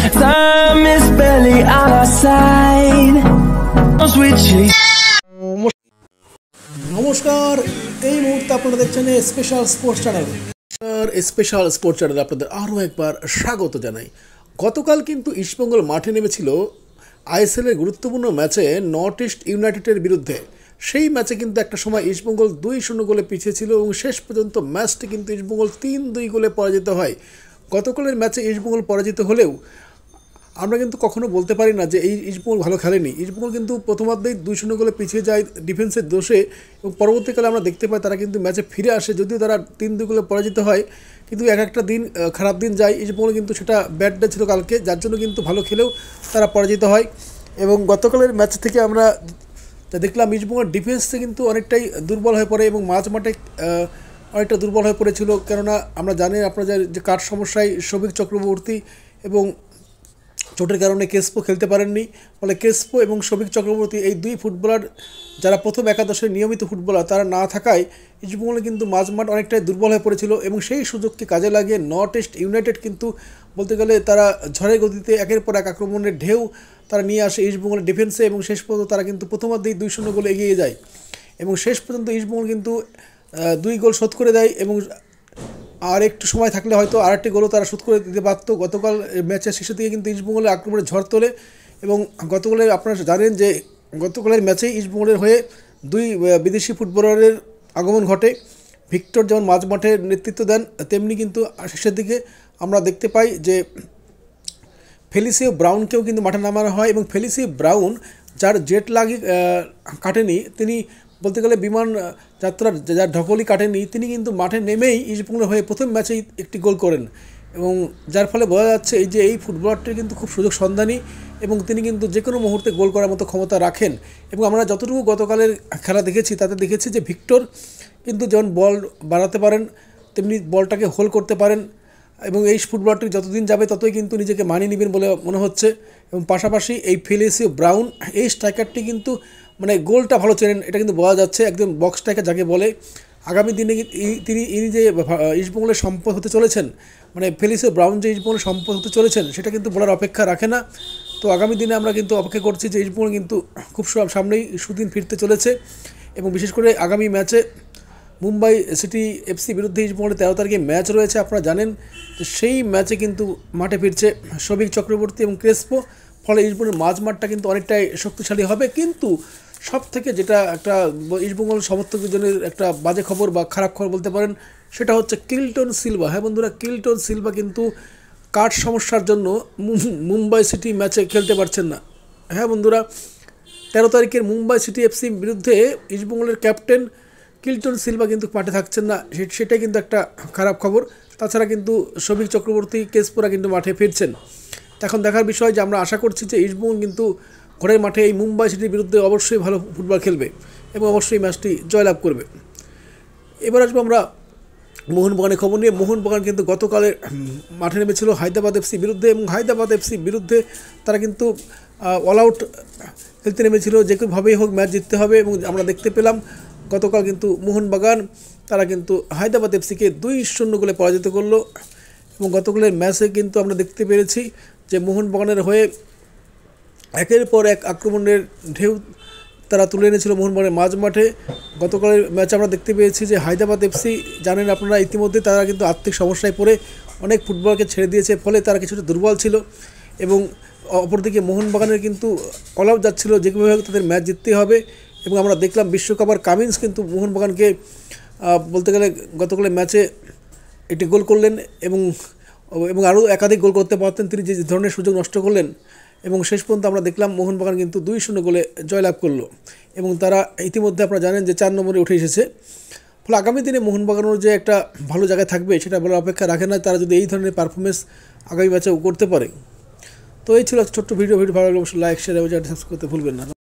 Time is barely on our side. নমস্কার, এই মুহূর্তে আপনারা দেখছেন special sports channel. Special sports চ্যানেলে আপনাদের আরও একবার স্বাগত জানাই। গতকাল কিন্তু ইস্টবেঙ্গল মাঠে নেমেছিল আইএসএলের গুরুত্বপূর্ণ ম্যাচে নর্থ ইস্ট ইউনাইটেডের বিরুদ্ধে। সেই ম্যাচে কিন্তু একটা সময় ইস্টবেঙ্গল 2-0 গোলে পিছিয়ে ছিল এবং শেষ পর্যন্ত ম্যাচটি কিন্তু ইস্টবেঙ্গল 3-2 গোলে পরাজিত হয়। গতকালের ম্যাচে ইস্টবেঙ্গল পরাজিত হলেও আমরা কিন্তু কখনো বলতে পারি না যে এই ইস্টবেঙ্গল ভালো খেলেনি। ইস্টবেঙ্গল কিন্তু প্রথমার্ধেই 2-0 গোলে পিছিয়ে যায় ডিফেন্সের দোষে, এবং পরবর্তীকালে আমরা দেখতে পাই তারা কিন্তু ম্যাচে ফিরে আসে। যদিও তারা 3-2 গোলে পরাজিত হয়, কিন্তু এক একটা দিন খারাপ দিন যায়। ইস্টবেঙ্গল কিন্তু সেটা ব্যাড ডে ছিল কালকে, যার জন্য কিন্তু ভালো খেলেও তারা পরাজিত হয়। এবং গতকালের ম্যাচ থেকে আমরা দেখলাম ইস্টবেঙ্গল ডিফেন্সে কিন্তু অনেকটাই দুর্বল হয়ে পড়ে এবং মাঝমাঠে অনেকটা দুর্বল হয়ে পড়েছিল। কেননা আমরা জানি আপনারা যে কাঠ সমস্যায় শোভিক চক্রবর্তী এবং চোটের কারণে ক্রেসপো খেলতে পারেননি। ফলে ক্রেসপো এবং শোভিক চক্রবর্তী এই দুই ফুটবলার যারা প্রথম একাদশের নিয়মিত ফুটবলার, তারা না থাকায় ইস্টবেঙ্গল কিন্তু মাঝমাঠ অনেকটাই দুর্বল হয়ে পড়েছিল। এবং সেই সুযোগকে কাজে লাগিয়ে নর্থ ইস্ট ইউনাইটেড কিন্তু বলতে গেলে তারা ঝড়ের গতিতে একের পর এক আক্রমণের ঢেউ তারা নিয়ে আসে ইস্টবেঙ্গলের ডিফেন্সে, এবং শেষ পর্যন্ত তারা কিন্তু প্রথমার্ধেই 2-0 গোলে এগিয়ে যায়। এবং শেষ পর্যন্ত ইস্টবেঙ্গল কিন্তু 2 গোল শোধ করে দেয়, এবং আর একটু সময় থাকলে হয়তো আরেকটি গোলও তারা শোধ করে দিতে পারত। গতকাল ম্যাচের শেষে দিয়ে কিন্তু ইস্টবেঙ্গলের আক্রমণে ঝড় তোলে। এবং গতকালের আপনারা জানেন যে গতকালের ম্যাচেই ইস্টবেঙ্গলের হয়ে 2 বিদেশি ফুটবলারের আগমন ঘটে। ভিক্টর যেমন মাঝমাঠে নেতৃত্ব দেন, তেমনি কিন্তু শেষের দিকে আমরা দেখতে পাই যে ফেলিসিও ব্রাউনকেও কিন্তু মাঠে নামানো হয়। এবং ফেলিসিও ব্রাউন, যার জেট লাগি কাটেনি, তিনি বলতে গেলে বিমান যাত্রার যার ঢকলই কাটেনি, তিনি কিন্তু মাঠে নেমেই ইস্টবেঙ্গলের হয়ে প্রথম ম্যাচেই একটি গোল করেন। এবং যার ফলে বোঝা যাচ্ছে এই ফুটবলারটির কিন্তু খুব সুযোগ সন্ধানী, এবং তিনি কিন্তু যে কোনো মুহূর্তে গোল করার মতো ক্ষমতা রাখেন। এবং আমরা যতটুকু গতকালের খেলা দেখেছি তাতে দেখেছি যে ভিক্টর কিন্তু যেমন বল বাড়াতে পারেন, তেমনি বলটাকে হোল্ড করতে পারেন। এবং এই ফুটবলারটি যতদিন যাবে ততই কিন্তু নিজেকে মানিয়ে নেবেন বলে মনে হচ্ছে। এবং পাশাপাশি এই ফেলিসিও ব্রাউন, এই স্ট্রাইকারটি কিন্তু মানে গোলটা ভালো চেনেন, এটা কিন্তু বোঝা যাচ্ছে, একদম বক্স স্ট্রাইকার যাকে বলে। আগামী দিনে ইনি যে ইস্টবেঙ্গলের সম্পদ হতে চলেছেন, মানে ফেলিসিও ব্রাউন যে ইস্টবেঙ্গলের সম্পদ হতে চলেছেন, সেটা কিন্তু বলার অপেক্ষা রাখে না। তো আগামী দিনে আমরা কিন্তু অপেক্ষা করছি যে ইস্টবেঙ্গল কিন্তু খুব সামনেই সুদিন ফিরতে চলেছে। এবং বিশেষ করে আগামী ম্যাচে মুম্বাই সিটি এফসি বিরুদ্ধে ইস্টবেঙ্গলের 13 তারিখে ম্যাচ রয়েছে। আপনারা জানেন যে সেই ম্যাচে কিন্তু মাঠে ফিরছে শোভিক চক্রবর্তী এবং ক্রেসপো। ফলে ইস্টবেঙ্গলের মাঝমাঠটা কিন্তু অনেকটাই শক্তিশালী হবে। কিন্তু সব থেকে যেটা একটা ইস্টবেঙ্গল সমর্থকদের জন্য একটা বাজে খবর বা খারাপ খবর বলতে পারেন, সেটা হচ্ছে কিল্টন সিলভা। হ্যাঁ বন্ধুরা, কিল্টন সিলভা কিন্তু কাঠ সমস্যার জন্য মুম্বাই সিটি ম্যাচে খেলতে পারছেন না। হ্যাঁ বন্ধুরা, 13 তারিখের মুম্বাই সিটি এফসি বিরুদ্ধে ইস্টবেঙ্গলের ক্যাপ্টেন কিল্টন সিলভা কিন্তু মাঠে থাকছেন না, সেটাই কিন্তু একটা খারাপ খবর। তাছাড়া কিন্তু শোভিক চক্রবর্তী, ক্রেসপোরা কিন্তু মাঠে ফিরছেন। এখন দেখার বিষয় যে আমরা আশা করছি যে ইস্টবেঙ্গল কিন্তু ঘরের মাঠে এই মুম্বাই সিটির বিরুদ্ধে অবশ্যই ভালো ফুটবল খেলবে এবং অবশ্যই ম্যাচটি জয়লাভ করবে। এবার আসবো আমরা মোহনবাগানের খবর নিয়ে। মোহনবাগান কিন্তু গতকালে মাঠে নেমেছিল হায়দ্রাবাদ এফসি বিরুদ্ধে, এবং হায়দ্রাবাদ এফসি বিরুদ্ধে তারা কিন্তু অল আউট খেলতে নেমেছিল, যে কোনোভাবেই হোক ম্যাচ জিততে হবে। এবং আমরা দেখতে পেলাম গতকাল কিন্তু মোহনবাগান তারা কিন্তু হায়দ্রাবাদ এফসিকে 2-0 গোলে পরাজিত করলো। এবং গতকালের ম্যাচে কিন্তু আমরা দেখতে পেরেছি যে মোহনবাগানের হয়ে একের পর এক আক্রমণের ঢেউ তারা তুলে এনেছিল মোহনবাগানের মাঝমাঠে। গতকালের ম্যাচে আমরা দেখতে পেয়েছি যে হায়দ্রাবাদ এফসি, জানেন আপনারা ইতিমধ্যে, তারা কিন্তু আর্থিক সমস্যায় পড়ে অনেক ফুটবলকে ছেড়ে দিয়েছে, ফলে তারা কিছুটা দুর্বল ছিল। এবং অপরদিকে মোহনবাগানের কিন্তু অল আউট যাচ্ছিল, যে কোনোভাবে তাদের ম্যাচ জিততে হবে। এবং আমরা দেখলাম বিশ্বকাপার কামিন্স কিন্তু মোহনবাগানকে বলতে গেলে গতকালের ম্যাচে একটি গোল করলেন, এবং আরও একাধিক গোল করতে পারতেন, তিনি যে ধরনের সুযোগ নষ্ট করলেন। এবং শেষ পর্যন্ত আমরা দেখলাম মোহনবাগান কিন্তু 2-0 গোলে জয়লাভ করলো, এবং তারা ইতিমধ্যে আপনারা জানেন যে 4 নম্বরে উঠে এসেছে। ফলে আগামী দিনে মোহনবাগানের যে একটা ভালো জায়গায় থাকবে সেটা বলার অপেক্ষা রাখে না, তারা যদি এই ধরনের পারফরমেন্স আগামী ম্যাচেও করতে পারে। তো এই ছিল ছোট্ট ভিডিও ভালো লাগলে অবশ্যই লাইক, শেয়ার এবং সাবস্ক্রাইব করতে ভুলবেন না।